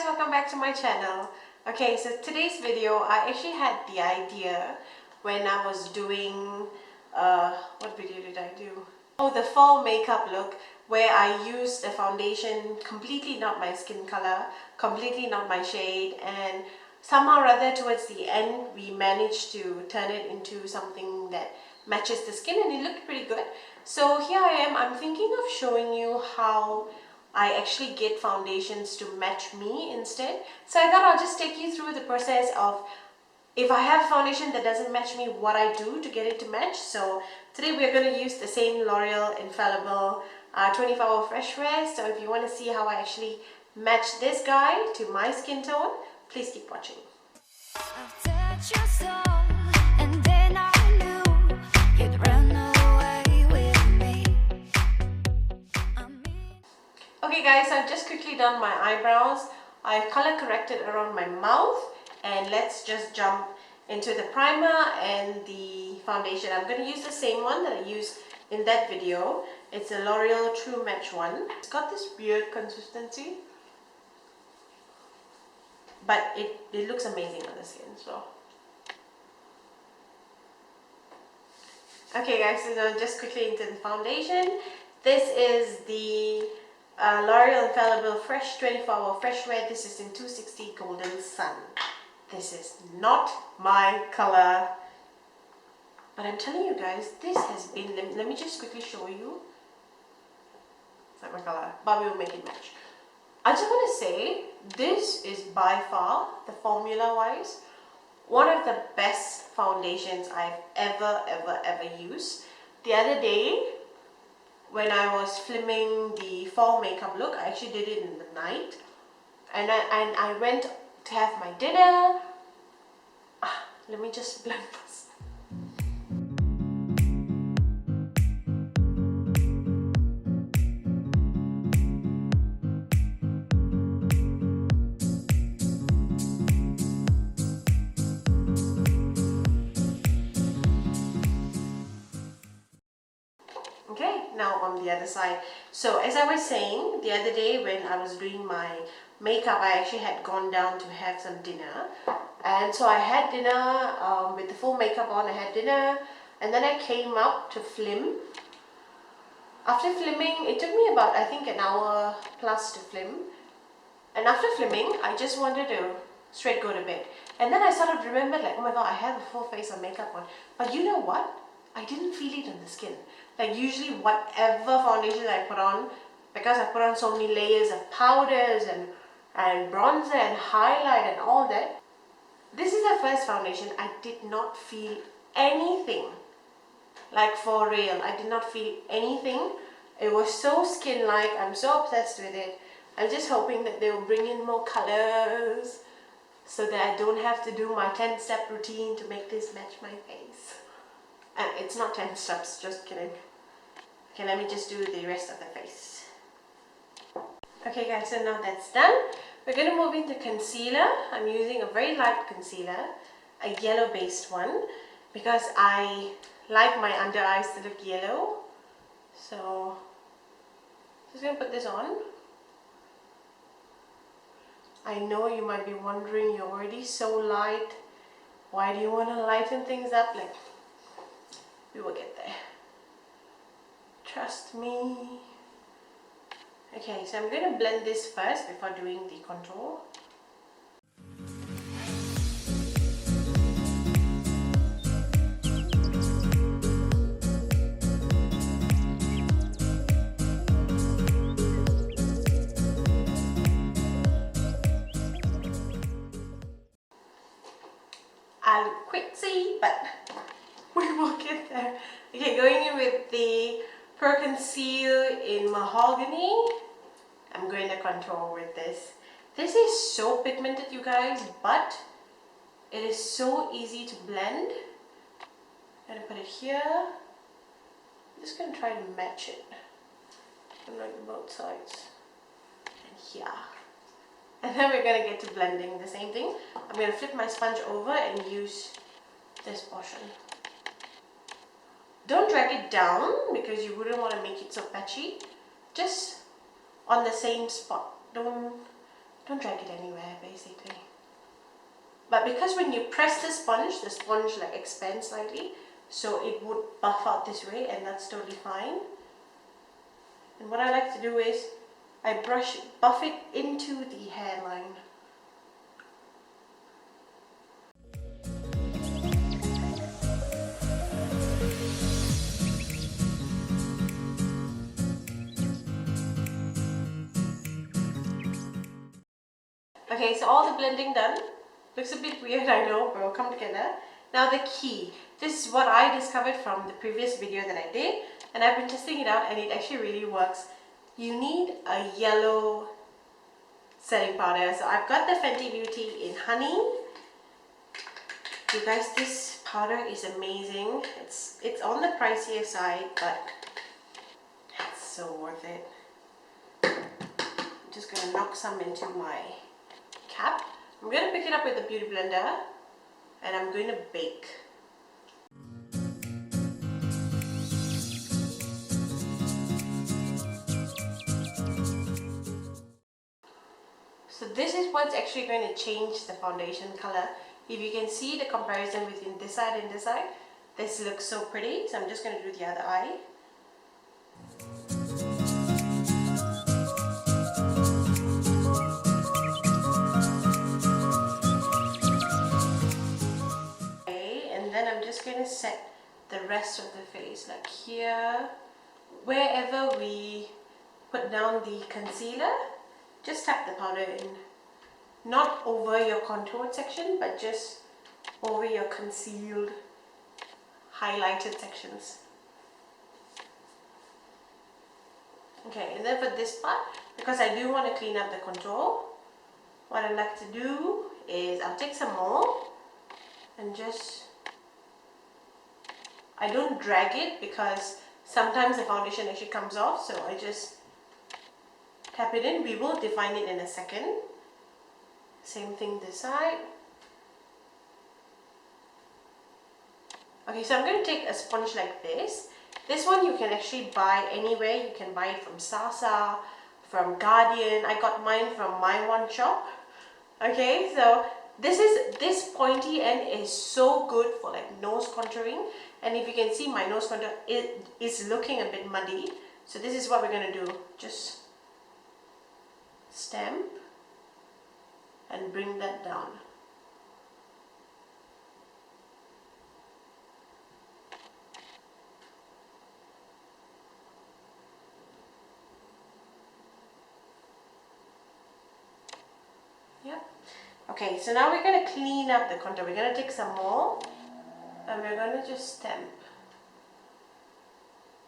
guys, welcome back to my channel. Okay, so today's video, I actually had the idea when I was doing, what video did I do? Oh, the fall makeup look, where I used a foundation completely not my skin color, completely not my shade, and somehow or other towards the end we managed to turn it into something that matches the skin and it looked pretty good. So here I am, I'm thinking of showing you how I actually get foundations to match me instead. So I thought I'll just take you through the process of if I have foundation that doesn't match me, what I do to get it to match. So today we're going to use the same L'Oreal Infallible 24-hour fresh wear. So if you want to see how I actually match this guy to my skin tone, please keep watching. Okay guys, I've just quickly done my eyebrows. I've color corrected around my mouth, and let's just jump into the primer and the foundation. I'm going to use the same one that I used in that video. It's a L'Oreal True Match one. It's got this weird consistency, but it looks amazing on the skin. So okay guys, so just quickly into the foundation. This is the L'Oreal Infallible Fresh 24-hour Fresh Wear. This is in 260 Golden Sun. This is not my color, but I'm telling you guys, this has been, let me just quickly show you. It's not my color, but we will make it match. I just want to say, this is by far, the formula wise, one of the best foundations I've ever used. The other day, when I was filming the fall makeup look, I actually did it in the night, and I went to have my dinner. Let me just blend this. Okay, now on the other side. So as I was saying, the other day when I was doing my makeup, I actually had gone down to have some dinner. And so I had dinner with the full makeup on. I had dinner, and then I came up to film. After filming, it took me about, I think, an hour plus to film. And after filming, I just wanted to straight go to bed. And then I sort of remembered, like, oh my god, I have a full face of makeup on. But you know what? I didn't feel it on the skin. Like usually whatever foundation I put on, because I put on so many layers of powders and bronzer and highlight and all that, this is the first foundation I did not feel anything. Like for real, I did not feel anything. It was so skin-like. I'm so obsessed with it. I'm just hoping that they will bring in more colors so that I don't have to do my 10-step routine to make this match my face. And it's not 10 steps, just kidding. Okay, let me just do the rest of the face. Okay guys, so now that's done. We're going to move into concealer. I'm using a very light concealer, a yellow based one, because I like my under eyes to look yellow. So, just going to put this on. I know you might be wondering, you're already so light. Why do you want to lighten things up? Like, we will get there. Trust me. Okay, so I'm going to blend this first before doing the contour. I look quitsy, but we will get there. Okay, going in with the Pro Conceal in Mahogany. I'm going to contour with this. This is so pigmented, you guys, but it is so easy to blend. I'm going to put it here. I'm just going to try to match it. I'm like both sides. And here. And then we're going to get to blending the same thing. I'm going to flip my sponge over and use this portion. Don't drag it down because you wouldn't want to make it so patchy. Just on the same spot. Don't don't drag it anywhere basically. But because when you press the sponge like expands slightly, so it would buff out this way, and that's totally fine. And what I like to do is I buff it into the hairline. Okay, so all the blending done. Looks a bit weird, I know, but we'll come together. Now the key. This is what I discovered from the previous video that I did, and I've been testing it out, and it actually really works. You need a yellow setting powder. So I've got the Fenty Beauty in Honey. You guys, this powder is amazing. It's on the pricier side, but it's so worth it. I'm just gonna knock some into my cap. I'm going to pick it up with a beauty blender, and I'm going to bake. So this is what's actually going to change the foundation color. If you can see the comparison between this side and this side, this looks so pretty. So I'm just going to do the other eye. I'm just going to set the rest of the face, like here, wherever we put down the concealer, just tap the powder in, not over your contoured section, but just over your concealed, highlighted sections. Okay, and then for this part, because I do want to clean up the contour, what I like to do is I'll take some more and just, I don't drag it because sometimes the foundation actually comes off, so I just tap it in. We will define it in a second. Same thing this side. Okay, so I'm going to take a sponge like this. This one you can actually buy anywhere. You can buy it from Sasa, from Guardian. I got mine from My One Shop. Okay, so this pointy end is so good for like nose contouring. And if you can see, my nose contour is looking a bit muddy. So this is what we're going to do. Just stamp and bring that down. Yep. Okay, so now we're going to clean up the contour. We're going to take some more and we're going to just stamp.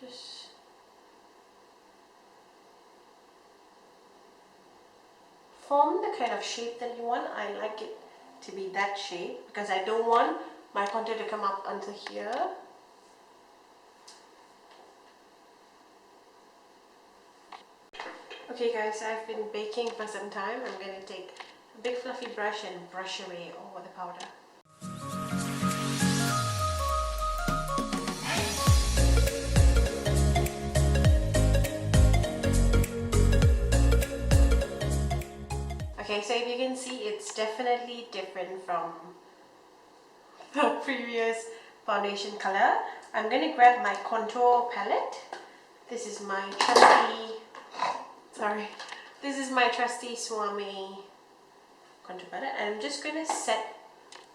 Just form the kind of shape that you want. I like it to be that shape because I don't want my contour to come up until here. Okay guys, I've been baking for some time. I'm going to take a big fluffy brush and brush away all the powder. Okay, so if you can see, it's definitely different from the previous foundation color. I'm going to grab my contour palette. This is my trusty Swami contour palette, and I'm just going to set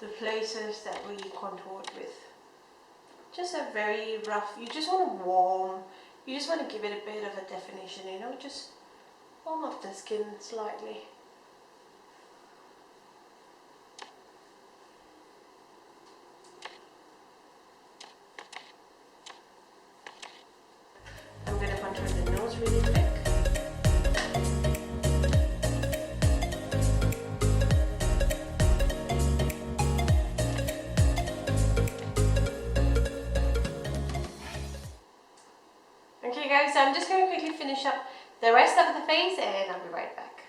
the places that we contoured with. Just a very rough, you just want to warm, you just want to give it a bit of a definition, you know, just warm up the skin slightly. I'm going to contour the nose really quick. Okay guys, so I'm just going to quickly finish up the rest of the face and I'll be right back.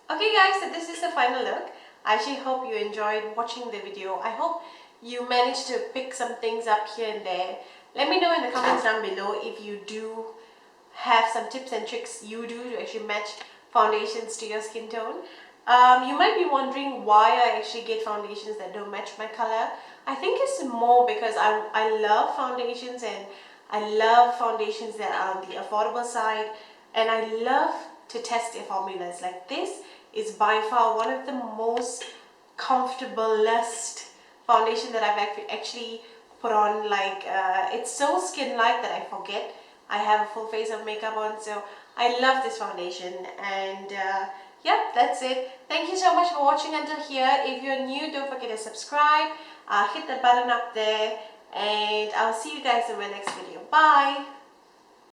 Okay guys, so this is the final look. I actually hope you enjoyed watching the video. I hope you managed to pick some things up here and there. Let me know in the comments down below if you do have some tips and tricks you do to actually match foundations to your skin tone. You might be wondering why I actually get foundations that don't match my color. I think it's more because I love foundations, and I love foundations that are on the affordable side, and I love to test their formulas. Like this is by far one of the most comfortablest foundation that I've actually put on. Like it's so skin-like that I forget I have a full face of makeup on. So I love this foundation, and yeah, that's it. Thank you so much for watching until here. If you're new, don't forget to subscribe, hit the button up there, and I'll see you guys in my next video. Bye.